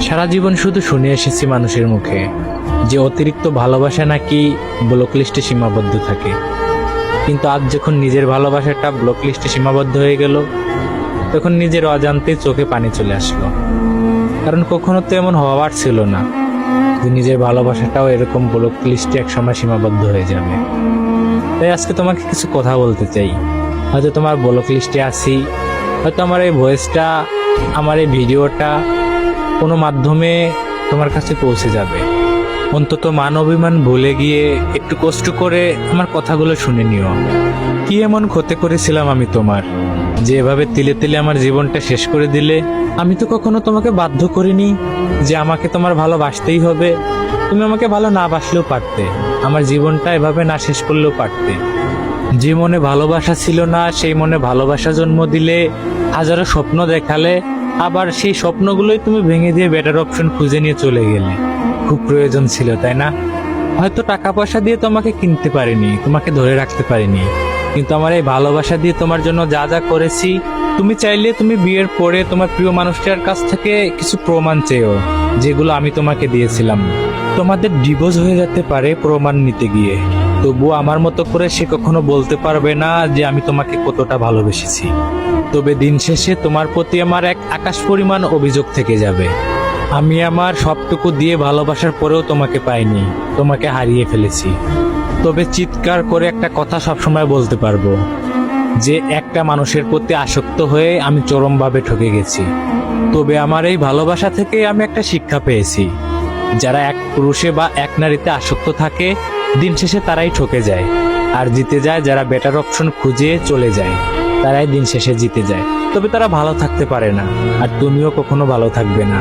সারা জীবন শুধু শুনে এসেছি মানুষের মুখে যে অতিরিক্ত ভালোবাসা নাকি ব্লক লিস্টে সীমাবদ্ধ থাকে, কিন্তু আজ যখন নিজের ভালোবাসাটা ব্লক লিস্টে সীমাবদ্ধ হয়ে গেল, তখন নিজের অজান্তে চোখে পানি চলে আসলো। কারণ কখনো তো এমন হওয়ার ছিল না যে নিজের ভালোবাসাটাও এরকম ব্লক লিস্টে একসময় সীমাবদ্ধ হয়ে যাবে। তাই আজকে তোমাকে কিছু কথা বলতে চাই। হয়তো তোমার ব্লক লিস্টে আসি, হয়তো আমার এই ভয়েসটা, আমার এই ভিডিওটা কোনো মাধ্যমে তোমার কাছে পৌঁছে যাবে। অন্তত মান অভিমান ভুলে গিয়ে একটু কষ্ট করে আমার কথাগুলো শুনে নিও। কি এমন ক্ষতি করেছিলাম আমি তোমার, যে এভাবে তিলে তিলে আমার জীবনটা শেষ করে দিলে? আমি তো কখনো তোমাকে বাধ্য করিনি যে আমাকে তোমার ভালোবাসতেই হবে। তুমি আমাকে ভালো না বাসলেও পারতে, আমার জীবনটা এভাবে না শেষ করলেও পারতে। যে মনে ভালোবাসা ছিল না সেই মনে ভালোবাসা জন্ম দিলে, হাজারো স্বপ্ন দেখালে, আবার সেই স্বপ্নগুলোই তুমি ভেঙে দিয়ে বেটার অপশন খুঁজে নিয়ে চলে গেলে। খুব প্রয়োজন ছিল, তাই না? হয়তো টাকা পয়সা দিয়ে তোমাকে কিনতে পারিনি, তোমাকে ধরে রাখতে পারিনি, কিন্তু আমার এই ভালোবাসা দিয়ে তোমার জন্য যা যা করেছি, তুমি চাইলে তুমি বিয়ের পরে তোমার প্রিয় মানুষটার কাছ থেকে কিছু প্রমাণ চেয়েও, যেগুলো আমি তোমাকে দিয়েছিলাম। তোমাদের ডিভোর্স হয়ে যেতে পারে প্রমাণ নিতে গিয়ে, তবুও আমার মতো করে সে কখনো বলতে পারবে না যে আমি তোমাকে কতটা ভালোবেসেছি। তবে দিন শেষে তোমার প্রতি আমার এক আকাশ পরিমাণ অভিযোগ থেকে যাবে। আমি আমার সবটুকু দিয়ে ভালোবাসার পরেও তোমাকে পাইনি, তোমাকে হারিয়ে ফেলেছি। তবে চিৎকার করে একটা কথা সবসময় বলতে পারবো যে একটা মানুষের প্রতি আসক্ত হয়ে আমি চরমভাবে ঠকে গেছি। তবে আমার এই ভালোবাসা থেকে আমি একটা শিক্ষা পেয়েছি, যারা এক পুরুষে বা এক নারীতে আসক্ত থাকে, দিন শেষে তারাই ঠকে যায়। আর জিতে যায় যারা বেটার অপশন খুঁজে চলে যায়, তারাই দিন শেষে জিতে যায়। তবে তারা ভালো থাকতে পারে না, আর তুমিও কখনো ভালো থাকবে না।